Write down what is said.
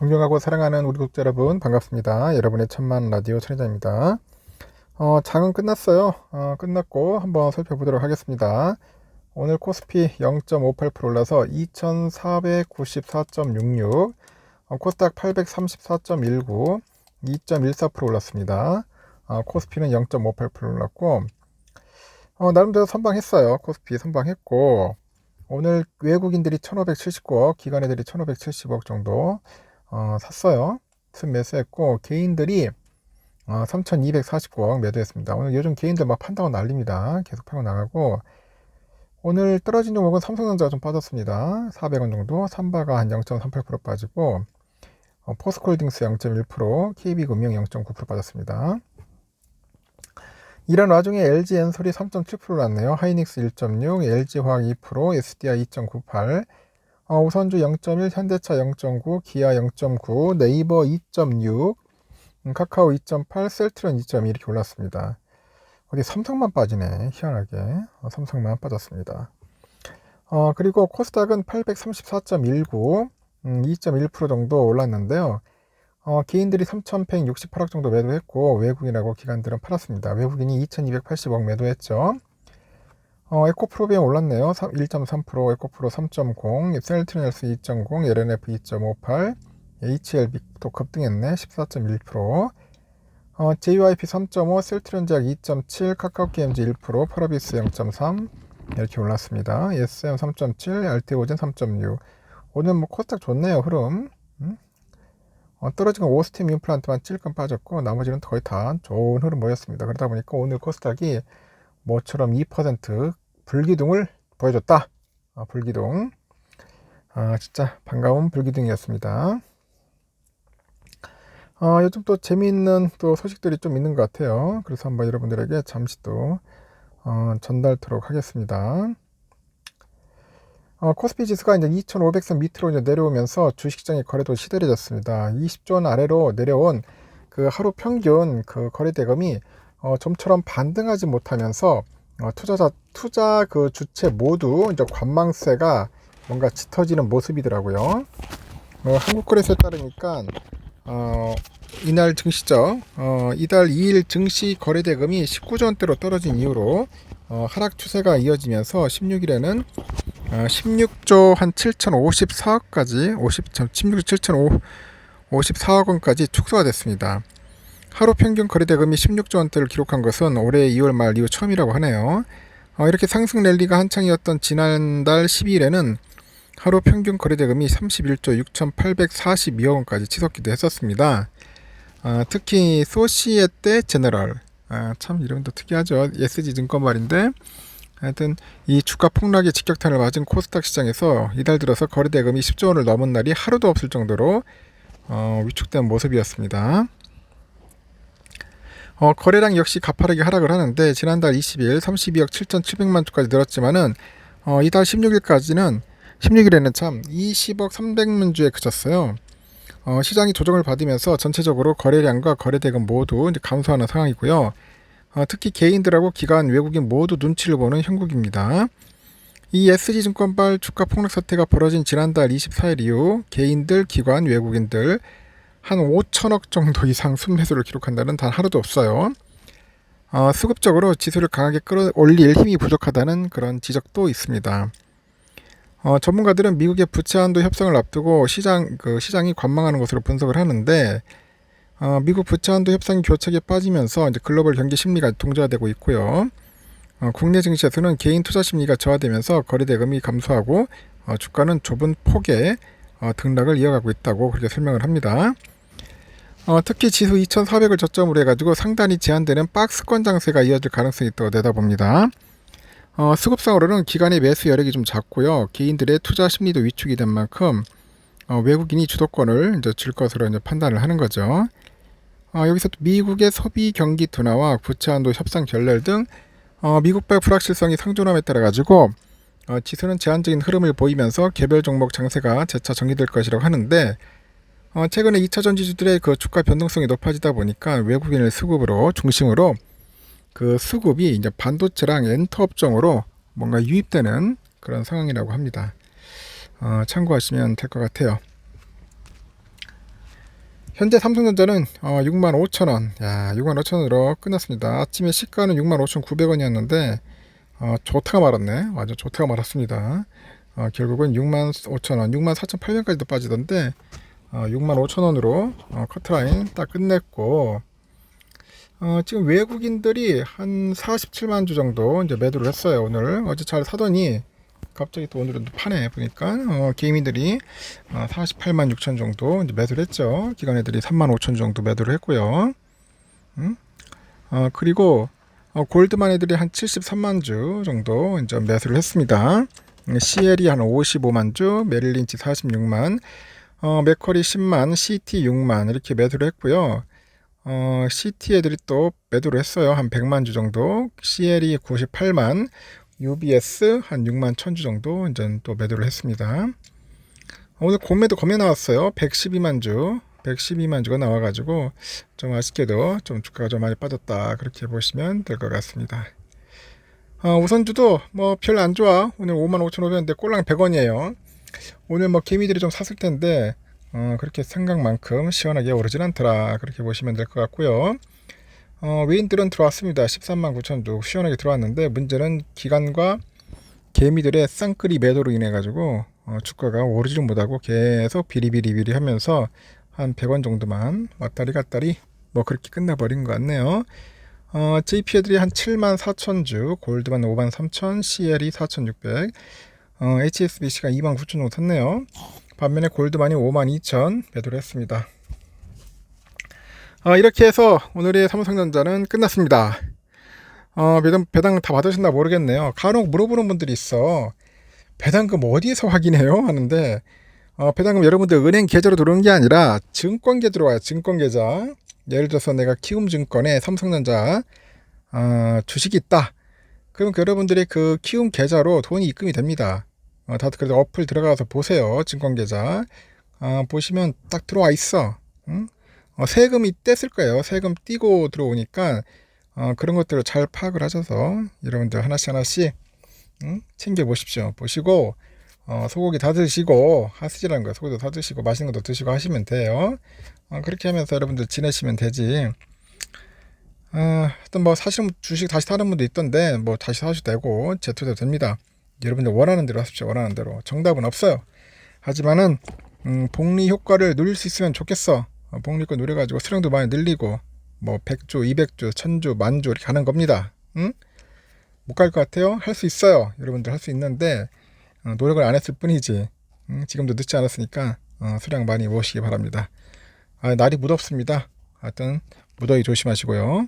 존경하고 사랑하는 우리 구독자 여러분 반갑습니다. 여러분의 천만 라디오 천혜자입니다. 장은 끝났어요. 끝났고 한번 살펴보도록 하겠습니다. 오늘 코스피 0.58% 올라서 2494.66, 코스닥 834.19, 2.14% 올랐습니다. 코스피는 0.58% 올랐고, 나름대로 선방했어요. 코스피 선방했고, 오늘 외국인들이 1579억, 기관애들이 1570억 정도 샀어요. 매수했고, 개인들이 3249억 매도했습니다. 오늘 요즘 개인들 막 판다고 난립니다. 계속 팔고 나가고, 오늘 떨어진 종목은 삼성전자가 좀 빠졌습니다. 400원 정도, 삼바가 한 0.38% 빠지고, 포스코홀딩스 0.1%, KB금융 0.9% 빠졌습니다. 이런 와중에 LG엔솔이 3.7% 났네요. 하이닉스 1.6, LG화학 2%, SDI 2.98, 우선주 0.1, 현대차 0.9, 기아 0.9, 네이버 2.6, 카카오 2.8, 셀트리온 2.2 이렇게 올랐습니다. 어디 삼성만 빠지네. 희한하게 삼성만 빠졌습니다. 그리고 코스닥은 834.19, 2.1% 정도 올랐는데요. 개인들이 3,168억 정도 매도했고, 외국인하고 기관들은 팔았습니다. 외국인이 2,280억 매도했죠. 에코프로비엠 올랐네요. 1.3%, 에코프로 3.0, 셀트리온스 2.0, LNF 2.58, HLB도 급등했네. 14.1%. JYP 3.5, 셀트리온제약 2.7, 카카오게임즈 1%, 파라비스 0.3 이렇게 올랐습니다. SM 3.7, 알테오젠 3.6. 오늘 뭐 코스닥 좋네요. 흐름. 떨어진 건 오스템 임플란트만 찔끔 빠졌고, 나머지는 거의 다 좋은 흐름 보였습니다. 그러다 보니까 오늘 코스닥이 모처럼 2% 불기둥을 보여줬다. 불기둥. 진짜 반가운 불기둥이었습니다. 요즘 또 재미있는 또 소식들이 좀 있는 것 같아요. 그래서 한번 여러분들에게 잠시 또 전달토록 하겠습니다. 코스피 지수가 이제 2,500선 밑으로 이제 내려오면서 주식시장의 거래도 시들해졌습니다. 20조 원 아래로 내려온 그 하루 평균 그 거래 대금이 좀처럼 반등하지 못하면서 투자 그 주체 모두 이제 관망세가 뭔가 짙어지는 모습이더라고요. 한국거래소에 따르니까 이날 증시죠. 이달 2일 증시 거래 대금이 19조 원대로 떨어진 이후로 하락 추세가 이어지면서 16일에는 16조 한 7,054억까지 16조 7,054억 원까지 축소가 됐습니다. 하루 평균 거래 대금이 16조 원대를 기록한 것은 올해 2월 말 이후 처음이라고 하네요. 이렇게 상승 랠리가 한창이었던 지난달 12일에는 하루 평균 거래 대금이 31조 6,842억 원까지 치솟기도 했었습니다. 특히 소시에테 제너럴, 참 이름도 특이하죠. SG증권 말인데, 하여튼 이 주가 폭락의 직격탄을 맞은 코스닥 시장에서 이달 들어서 거래 대금이 10조 원을 넘은 날이 하루도 없을 정도로 위축된 모습이었습니다. 거래량 역시 가파르게 하락을 하는데, 지난달 20일 32억 7,700만 주까지 늘었지만은 이달 16일에는 참 20억 300만 주에 그쳤어요. 시장이 조정을 받으면서 전체적으로 거래량과 거래대금 모두 이제 감소하는 상황이고요. 특히 개인들하고 기관, 외국인 모두 눈치를 보는 형국입니다. 이 SG증권발 주가 폭락 사태가 벌어진 지난달 24일 이후 개인들, 기관, 외국인들 한 5천억 정도 이상 순매수를 기록한다는 단 하루도 없어요. 수급적으로 지수를 강하게 끌어올릴 힘이 부족하다는 그런 지적도 있습니다. 전문가들은 미국의 부채 한도 협상을 앞두고 시장이 관망하는 것으로 분석을 하는데, 미국 부채 한도 협상이 교착에 빠지면서 이제 글로벌 경기 심리가 동조화되고 있고요. 국내 증시에서는 개인 투자 심리가 저하되면서 거래 대금이 감소하고 주가는 좁은 폭의 등락을 이어가고 있다고 그렇게 설명을 합니다. 특히 지수 2,400을 저점으로 해가지고 상단이 제한되는 박스권 장세가 이어질 가능성이 있다고 내다봅니다. 수급상으로는 기관의 매수 여력이 좀 작고요. 개인들의 투자 심리도 위축이 된 만큼 외국인이 주도권을 이제 줄 것으로 이제 판단을 하는 거죠. 여기서 미국의 소비 경기 둔화와 부채 한도 협상 결렬 등 미국발 불확실성이 상존함에 따라 가지고 지수는 제한적인 흐름을 보이면서 개별 종목 장세가 재차 정리될 것이라고 하는데, 최근에 2차 전지주들의 그 주가 변동성이 높아지다 보니까 외국인을 중심으로 그 수급이 이제 반도체랑 엔터 업종으로 뭔가 유입되는 그런 상황이라고 합니다. 참고하시면 될 것 같아요. 현재 삼성전자는 65,000원, 야 65,000원으로 끝났습니다. 아침에 시가는 65,900원이었는데 좋다가 말았네. 완전 좋다가 말았습니다. 결국은 65,000원, 64,800원까지도 빠지던데 65,000원으로 커트라인 딱 끝냈고, 지금 외국인들이 한 47만 주 정도 이제 매도를 했어요. 오늘 어제 잘 사더니 갑자기 또 오늘은 또 파네 보니까 개미들이 48만 6천 정도 이제 매도를 했죠. 기관 애들이 3만 5천 정도 매도를 했고요. 그리고 골드만 애들이 한 73만 주 정도 이제 매수를 했습니다. CL이 한 55만 주, 메릴린치 46만, 맥쿼리 10만, CT 6만 이렇게 매도를 했고요. CT 애들이 또 매도를 했어요. 한 100만 주 정도, CL이 98만, UBS 한 6만 1000주 정도 이제 또 매도를 했습니다. 오늘 공매도 검에 나왔어요. 112만 주, 112만 주가 나와가지고 좀 아쉽게도 좀 주가가 좀 많이 빠졌다 그렇게 보시면 될 것 같습니다. 우선주도 뭐 별로 안 좋아. 오늘 55,500원인데 꼴랑 100원이에요. 오늘 뭐 개미들이 좀 샀을 텐데 그렇게 생각만큼 시원하게 오르진 않더라 그렇게 보시면 될 것 같고요. 외인들은 들어왔습니다. 13만 9천 주 시원하게 들어왔는데 문제는 기관과 개미들의 쌍끌이 매도로 인해 가지고 주가가 오르지를 못하고 계속 비리비리비리 하면서 한 100원 정도만 왔다리 갔다리 뭐 그렇게 끝나버린 것 같네요. JP 애들이 한 7만 4천 주, 골드만 5만 3천, CL이 4,600, HSBC가 2만 9천 정도 샀네요. 반면에 골드만이 5만 2천 매도를 했습니다. 이렇게 해서 오늘의 삼성전자는 끝났습니다. 배당 다 받으셨나 모르겠네요. 간혹 물어보는 분들이 있어. 배당금 어디에서 확인해요? 하는데 배당금 여러분들 은행 계좌로 들어오는 게 아니라 증권 계좌로 와요. 증권 계좌. 예를 들어서 내가 키움증권에 삼성전자 주식이 있다. 그럼 여러분들이 그 키움 계좌로 돈이 입금이 됩니다. 다들 그래서 어플 들어가서 보세요. 증권 계좌. 보시면 딱 들어와 있어. 응? 세금이 뗐을 거예요. 세금 띄고 들어오니까 그런 것들을 잘 파악을 하셔서 여러분들 하나씩 챙겨 보십시오. 보시고 소고기 다 드시고 하스지라는 거 소고기도 다 드시고 맛있는 것도 드시고 하시면 돼요. 그렇게 하면서 여러분들 지내시면 되지. 하여튼 뭐 사실 주식 다시 사는 분도 있던데 뭐 다시 사셔도 되고 제투도 됩니다. 여러분들 원하는 대로 하십시오. 원하는 대로. 정답은 없어요. 하지만은 복리 효과를 누릴 수 있으면 좋겠어. 복리 효과 누려가지고 수량도 많이 늘리고 뭐 100주, 200주, 1000주, 만주 이렇게 하는 겁니다. 응? 못 갈 것 같아요? 할 수 있어요. 여러분들 할 수 있는데 노력을 안 했을 뿐이지. 지금도 늦지 않았으니까 수량 많이 모으시기 바랍니다. 날이 무덥습니다. 하여튼 무더위 조심하시고요.